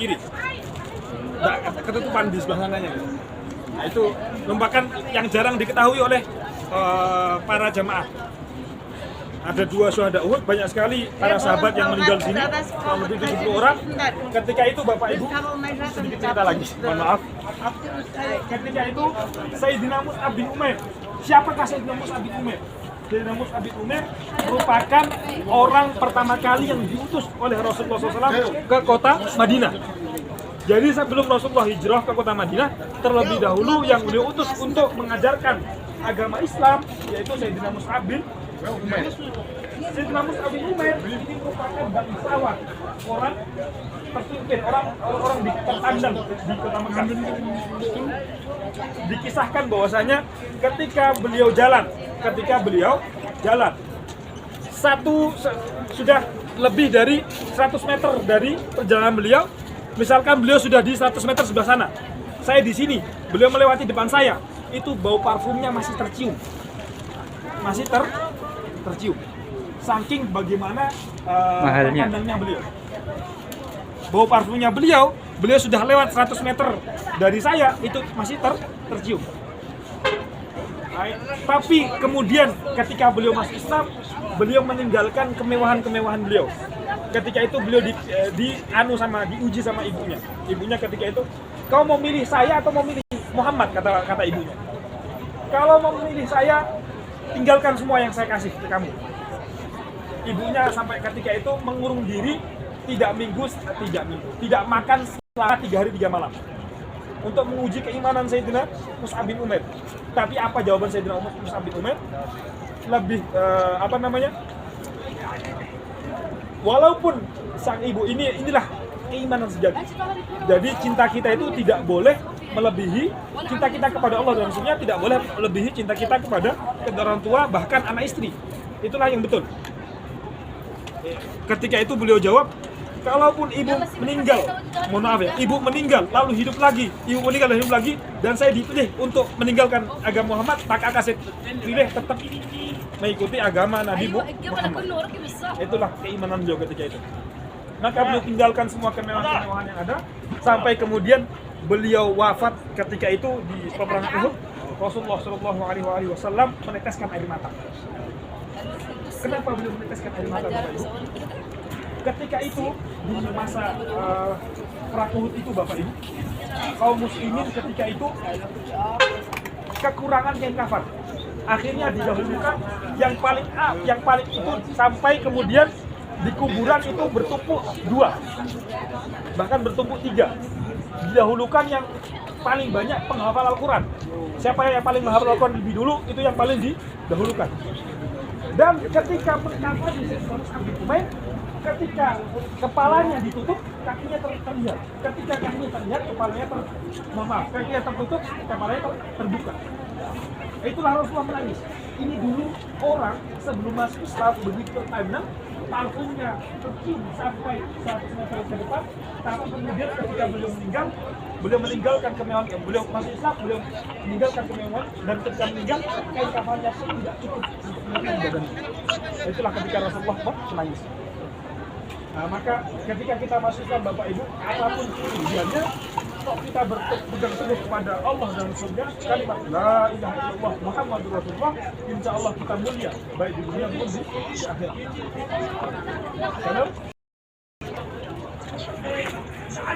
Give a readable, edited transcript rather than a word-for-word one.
kiri. Ketutupan di sebelah sananya. Nah, itu merupakan yang jarang diketahui oleh para jamaah. Ada 2 syuhada Uhud, banyak sekali para sahabat yang meninggal di sini, kurang lebih 70 orang. Ketika itu Bapak Ibu, sedikit cerita lagi, mohon maaf. Ketika itu Sayyidina Mus'ab bin Umair. Siapakah Sayyidina Mus'ab bin Umair? Sayyidina Mus'ab bin Umair merupakan orang pertama kali yang diutus oleh Rasulullah SAW ke kota Madinah. Jadi sebelum Rasulullah hijrah ke kota Madinah, terlebih dahulu yang beliau utus untuk mengajarkan agama Islam yaitu Sayyidina Mus'ab bin Umair. Sayyidina Mus'ab bin Umair ini merupakan bangsawan, orang terpimpin, orang terpandang di kota Mekah. Dikisahkan bahwasanya ketika beliau jalan sudah lebih dari 100 meter dari perjalanan beliau. Misalkan beliau sudah di 100 meter sebelah sana, saya di sini, beliau melewati depan saya, itu bau parfumnya masih tercium, tercium. Saking bagaimana pandangnya beliau. Bau parfumnya beliau sudah lewat 100 meter dari saya, itu masih tercium. Tapi kemudian ketika beliau masuk Islam, beliau meninggalkan kemewahan-kemewahan beliau. Ketika itu beliau diuji sama ibunya. Ibunya ketika itu, kau mau milih saya atau mau milih Muhammad, kata ibunya. Kalau mau milih saya, tinggalkan semua yang saya kasih ke kamu. Ibunya sampai ketika itu mengurung diri, tidak makan selama 3 hari 3 malam. Untuk menguji keimanan Sayyidina Mus'ab bin Umair. Tapi apa jawaban Sayyidina Mus'ab bin Umair? Lebih walaupun sang ibu inilah keimanan sejati. Jadi cinta kita itu tidak boleh melebihi cinta kita kepada Allah dan Rasulnya, tidak boleh melebihi cinta kita kepada kedua orang tua, bahkan anak istri. Itulah yang betul. Ketika itu beliau jawab, kalaupun ibu meninggal, mohon maaf ya, ibu meninggal lalu hidup lagi, dan saya dipilih untuk meninggalkan agama Muhammad, maka akan saya pilih tetap mengikuti agama Nabi Muhammad. Itulah keimanan beliau ketika itu. Maka beliau tinggalkan semua kemewahan-kemewahan yang ada, sampai kemudian beliau wafat ketika itu di peperangan Uhud. Rasulullah SAW meneteskan air mata. Kenapa beliau meneteskan air mata, Bapak Ibu? Ketika itu di masa perang Uhud itu, Bapak Ibu, kaum muslimin ketika itu kekurangan kain kafan. Akhirnya didahulukan yang paling itu, sampai kemudian di kuburan itu bertumpuk 2, bahkan bertumpuk 3. Didahulukan yang paling banyak penghafal Al-Quran. Siapa yang paling menghafal Al-Quran lebih dulu, itu yang paling didahulukan. Dan ketika berkafan di Mus'ab bin Umair, ketika kepalanya ditutup, kakinya terlihat. Ketika kakinya terlihat, kakinya tertutup, kepalanya terbuka. Itulah Rasulullah menangis. Ini dulu orang sebelum masuk Islam begitu terpandang, parfumnya tercium sampai 100 meter ke depan. Tapi kemudian ketika beliau meninggalkan kemewahan, beliau masuk Islam, beliau meninggalkan kemewahan, dan ketika meninggal, kain kafannya pun tidak cukup untuk menutup badannya. Itulah ketika Rasulullah menangis. Nah, maka ketika kita masuk Islam, Bapak Ibu, apapun ujiannya, kok kita berpegang teguh kepada Allah dan Rasulnya, kalimat La ilaha illallah Muhammadur Rasulullah, insya Allah kita mulia, baik di dunia maupun di akhirat.